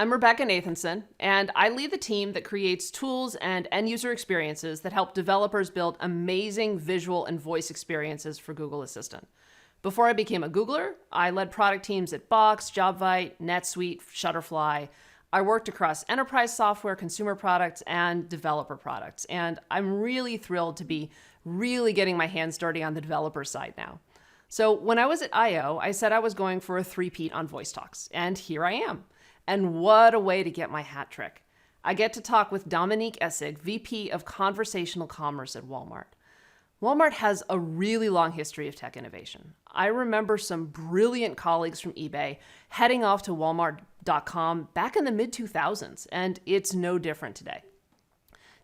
I'm Rebecca Nathenson, and I lead the team that creates tools and end-user experiences that help developers build amazing visual and voice experiences for Google Assistant. Before I became a Googler, I led product teams at Box, Jobvite, NetSuite, Shutterfly. I worked across enterprise software, consumer products, and developer products, and I'm really thrilled to be really getting my hands dirty on the developer side now. So when I was at I/O, I said I was going for a three-peat on Voice Talks, and here I am. And what a way to get my hat trick. I get to talk with Dominique Essig, VP of Conversational Commerce at Walmart. Walmart has a really long history of tech innovation. I remember some brilliant colleagues from eBay heading off to Walmart.com back in the mid-2000s, and it's no different today.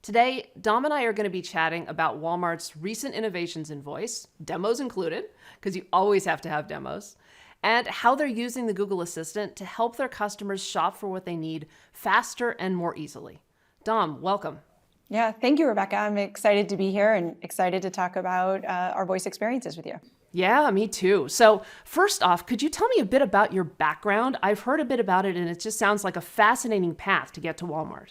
Today, Dom and I are going to be chatting about Walmart's recent innovations in voice, demos included, because you always have to have demos, and how they're using the Google Assistant to help their customers shop for what they need faster and more easily. Dom, welcome. Yeah, thank you, Rebecca. I'm excited to be here and excited to talk about our voice experiences with you. Yeah, me too. So first off, could you tell me a bit about your background? I've heard a bit about it, and it just sounds like a fascinating path to get to Walmart.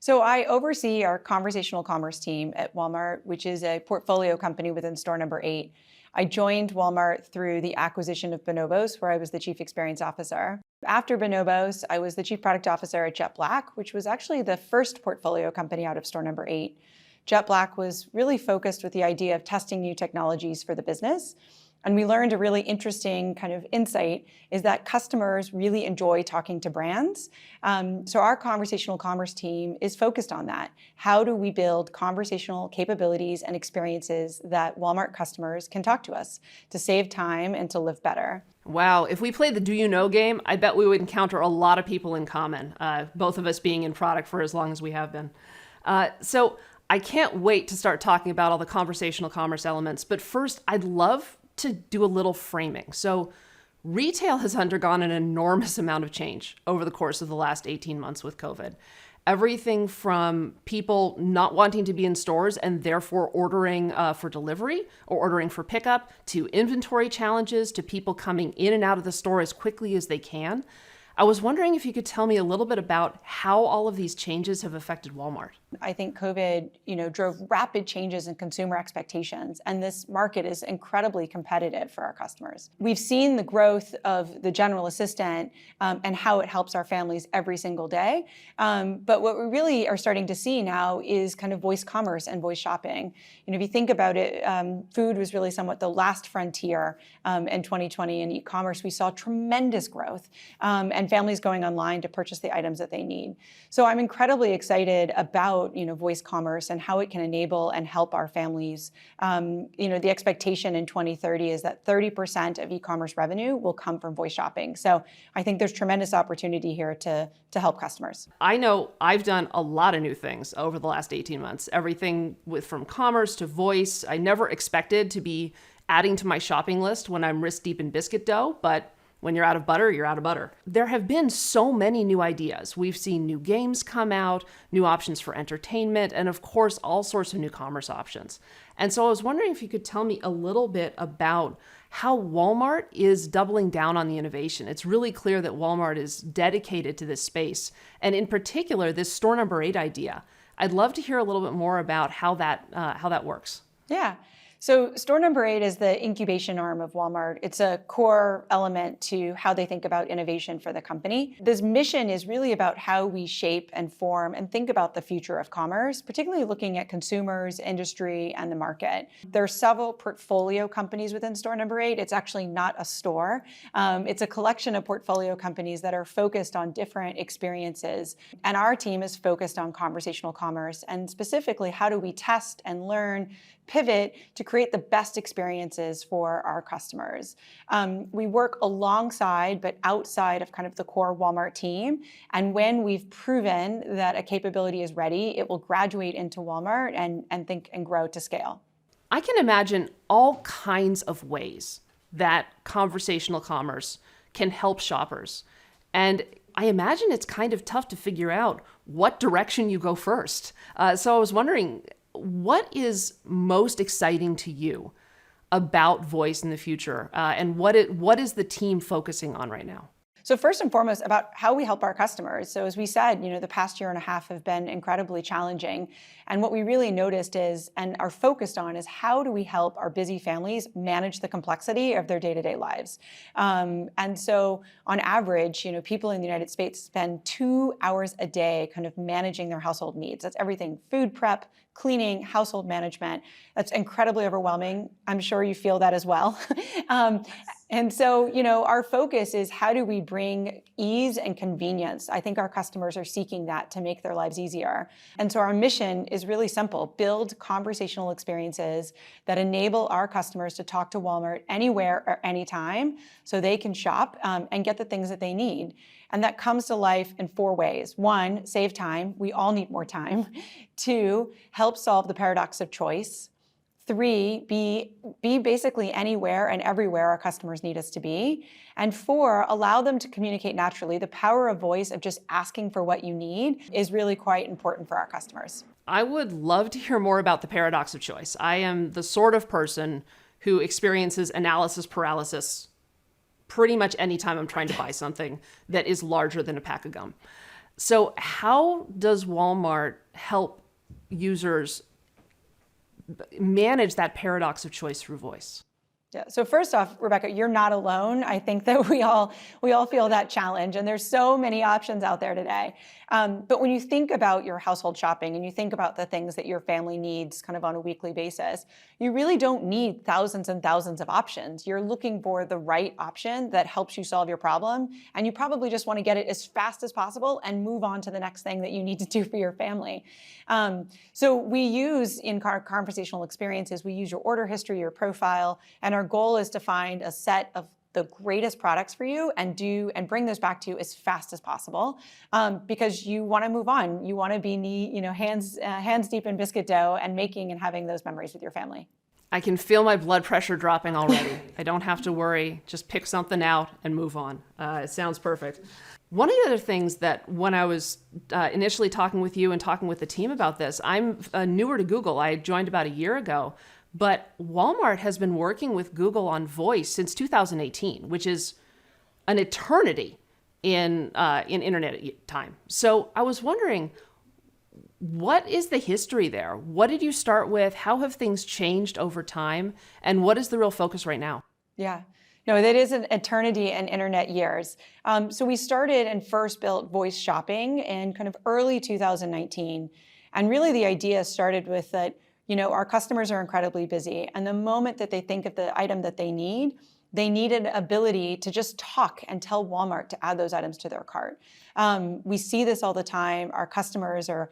So I oversee our conversational commerce team at Walmart, which is a portfolio company within Store No8. I joined Walmart through the acquisition of Bonobos, where I was the chief experience officer. After Bonobos, I was the chief product officer at JetBlack, which was actually the first portfolio company out of Store No8. JetBlack was really focused with the idea of testing new technologies for the business. And we learned a really interesting kind of insight is that customers really enjoy talking to brands. So our conversational commerce team is focused on that. How do we build conversational capabilities and experiences that Walmart customers can talk to us to save time and to live better? Wow, if we played the Do You Know game, I bet we would encounter a lot of people in common, both of us being in product for as long as we have been. So I can't wait to start talking about all the conversational commerce elements, but first I'd love to do a little framing. So retail has undergone an enormous amount of change over the course of the last 18 months with COVID. Everything from people not wanting to be in stores and therefore ordering for delivery or ordering for pickup, to inventory challenges, to people coming in and out of the store as quickly as they can. I was wondering if you could tell me a little bit about how all of these changes have affected Walmart. I think COVID, drove rapid changes in consumer expectations, and this market is incredibly competitive for our customers. We've seen the growth of the general assistant and how it helps our families every single day. But what we really are starting to see now is kind of voice commerce and voice shopping. If you think about it, food was really somewhat the last frontier in 2020. In e-commerce, we saw tremendous growth and families going online to purchase the items that they need. So I'm incredibly excited about voice commerce and how it can enable and help our families. The expectation in 2030 is that 30% of e-commerce revenue will come from voice shopping. So I think there's tremendous opportunity here to help customers. I know I've done a lot of new things over the last 18 months, everything from commerce to voice. I never expected to be adding to my shopping list when I'm wrist deep in biscuit dough, but when you're out of butter, you're out of butter. There have been so many new ideas. We've seen new games come out, new options for entertainment, and of course, all sorts of new commerce options. And so I was wondering if you could tell me a little bit about how Walmart is doubling down on the innovation. It's really clear that Walmart is dedicated to this space, and in particular, this Store No8 idea. I'd love to hear a little bit more about how that works. Yeah. So Store No8 is the incubation arm of Walmart. It's a core element to how they think about innovation for the company. This mission is really about how we shape and form and think about the future of commerce, particularly looking at consumers, industry, and the market. There are several portfolio companies within Store No8. It's actually not a store. It's a collection of portfolio companies that are focused on different experiences. And our team is focused on conversational commerce and specifically how do we test and learn, pivot to create the best experiences for our customers. We work alongside, but outside of kind of the core Walmart team. And when we've proven that a capability is ready, it will graduate into Walmart and think and grow to scale. I can imagine all kinds of ways that conversational commerce can help shoppers. And I imagine it's kind of tough to figure out what direction you go first. So I was wondering, what is most exciting to you about voice in the future? And what is the team focusing on right now? So first and foremost, about how we help our customers. So as we said, the past year and a half have been incredibly challenging. And what we really noticed is, and are focused on, is how do we help our busy families manage the complexity of their day-to-day lives? And so on average, people in the United States spend 2 hours a day kind of managing their household needs. That's everything: food prep, cleaning, household management. That's incredibly overwhelming. I'm sure you feel that as well. And so, our focus is how do we bring ease and convenience? I think our customers are seeking that to make their lives easier. And so our mission is really simple: build conversational experiences that enable our customers to talk to Walmart anywhere or anytime so they can shop and get the things that they need. And that comes to life in 4 ways. 1, save time. We all need more time. 2, help solve the paradox of choice. 3, be basically anywhere and everywhere our customers need us to be. And 4, allow them to communicate naturally. The power of voice, of just asking for what you need, is really quite important for our customers. I would love to hear more about the paradox of choice. I am the sort of person who experiences analysis paralysis pretty much anytime I'm trying to buy something that is larger than a pack of gum. So how does Walmart help users manage that paradox of choice through voice? Yeah. So first off, Rebecca, you're not alone. I think that we all feel that challenge, and there's so many options out there today. But when you think about your household shopping and you think about the things that your family needs kind of on a weekly basis, you really don't need thousands and thousands of options. You're looking for the right option that helps you solve your problem, and you probably just want to get it as fast as possible and move on to the next thing that you need to do for your family. So we use, in conversational experiences, we use your order history, your profile, and our goal is to find a set of the greatest products for you and bring those back to you as fast as possible, because you want to move on. You want to be hands deep in biscuit dough and making and having those memories with your family. I can feel my blood pressure dropping already. I don't have to worry. Just pick something out and move on. It sounds perfect. One of the other things that when I was initially talking with you and talking with the team about this, I'm newer to Google. I joined about a year ago. But Walmart has been working with Google on voice since 2018, which is an eternity in internet time. So I was wondering, what is the history there? What did you start with? How have things changed over time? And what is the real focus right now? Yeah. No, that is an eternity in internet years. So we started and first built voice shopping in kind of early 2019. And really the idea started with that, our customers are incredibly busy. And the moment that they think of the item that they need an ability to just talk and tell Walmart to add those items to their cart. We see this all the time. Our customers are,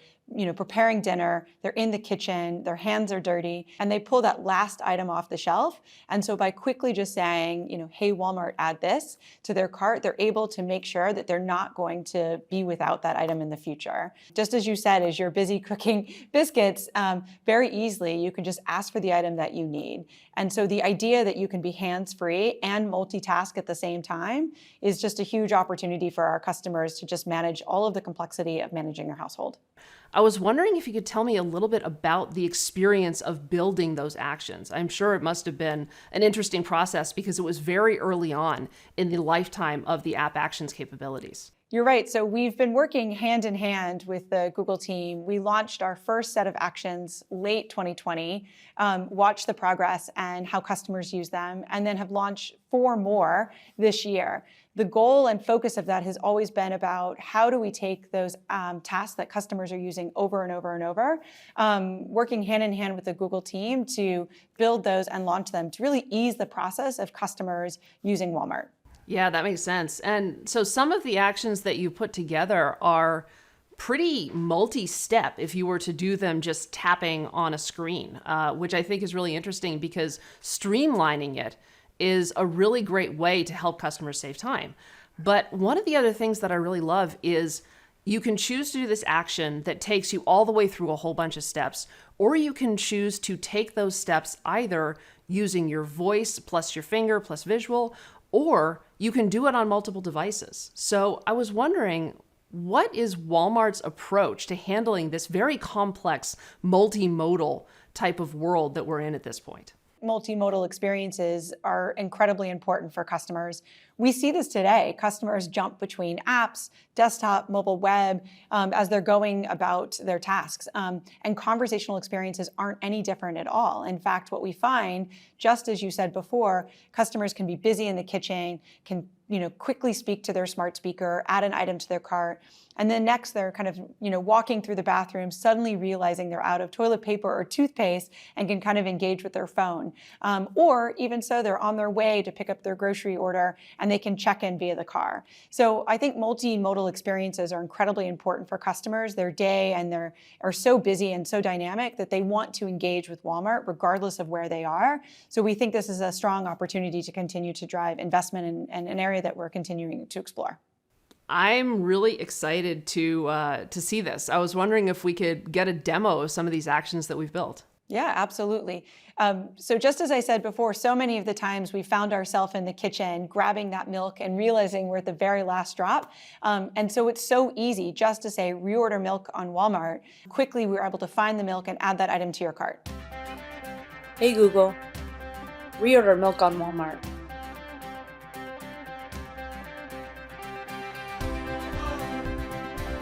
preparing dinner. They're in the kitchen. Their hands are dirty, and they pull that last item off the shelf. And so by quickly just saying, hey, Walmart, add this to their cart, they're able to make sure that they're not going to be without that item in the future. Just as you said, as you're busy cooking biscuits, very easily you can just ask for the item that you need. And so the idea that you can be hands-free and multitask at the same time is just a huge opportunity for our customers to just manage all of the complexity of managing their household. I was wondering if you could tell me a little bit about the experience of building those actions. I'm sure it must have been an interesting process because it was very early on in the lifetime of the app actions capabilities. You're right. So we've been working hand in hand with the Google team. We launched our first set of actions late 2020, watched the progress and how customers use them, and then have launched 4 more this year. The goal and focus of that has always been about how do we take those tasks that customers are using over and over and over, working hand in hand with the Google team to build those and launch them to really ease the process of customers using Walmart. Yeah, that makes sense. And so some of the actions that you put together are pretty multi-step if you were to do them just tapping on a screen, which I think is really interesting because streamlining it is a really great way to help customers save time. But one of the other things that I really love is you can choose to do this action that takes you all the way through a whole bunch of steps, or you can choose to take those steps either using your voice plus your finger plus visual, or you can do it on multiple devices. So I was wondering, what is Walmart's approach to handling this very complex multimodal type of world that we're in at this point? Multimodal experiences are incredibly important for customers. We see this today. Customers jump between apps, desktop, mobile web, as they're going about their tasks. And conversational experiences aren't any different at all. In fact, what we find, just as you said before, customers can be busy in the kitchen, can quickly speak to their smart speaker, add an item to their cart, and then next they're kind of walking through the bathroom, suddenly realizing they're out of toilet paper or toothpaste and can kind of engage with their phone. Or even so, they're on their way to pick up their grocery order and they can check in via the car. So I think multimodal experiences are incredibly important for customers. Their day and are so busy and so dynamic that they want to engage with Walmart regardless of where they are. So we think this is a strong opportunity to continue to drive investment in an area that we're continuing to explore. I'm really excited to see this. I was wondering if we could get a demo of some of these actions that we've built. Yeah, absolutely. So just as I said before, so many of the times we found ourselves in the kitchen grabbing that milk and realizing we're at the very last drop. And so it's so easy just to say reorder milk on Walmart. Quickly, we were able to find the milk and add that item to your cart. Hey Google, reorder milk on Walmart.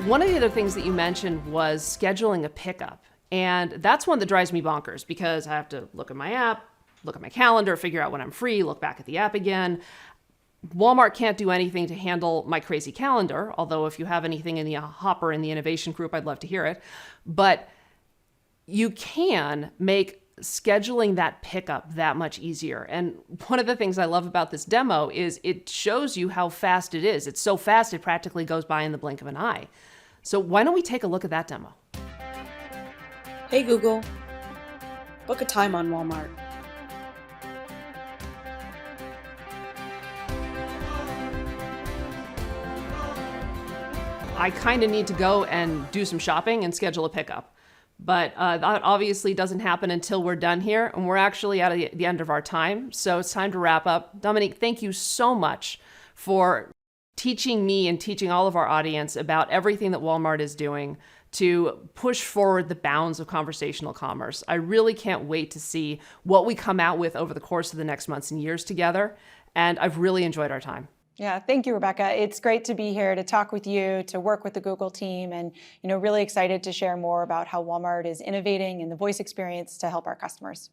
One of the other things that you mentioned was scheduling a pickup. And that's one that drives me bonkers because I have to look at my app, look at my calendar, figure out when I'm free, look back at the app again. Walmart can't do anything to handle my crazy calendar, although if you have anything in the hopper in the innovation group, I'd love to hear it. But you can make scheduling that pickup that much easier. And one of the things I love about this demo is it shows you how fast it is. It's so fast, it practically goes by in the blink of an eye. So why don't we take a look at that demo? Hey Google, book a time on Walmart. I kind of need to go and do some shopping and schedule a pickup. But that obviously doesn't happen until we're done here, and we're actually at the end of our time. So it's time to wrap up. Dominique, thank you so much for teaching me and teaching all of our audience about everything that Walmart is doing to push forward the bounds of conversational commerce. I really can't wait to see what we come out with over the course of the next months and years together. And I've really enjoyed our time. Yeah, thank you, Rebecca. It's great to be here to talk with you, to work with the Google team, and really excited to share more about how Walmart is innovating in the voice experience to help our customers.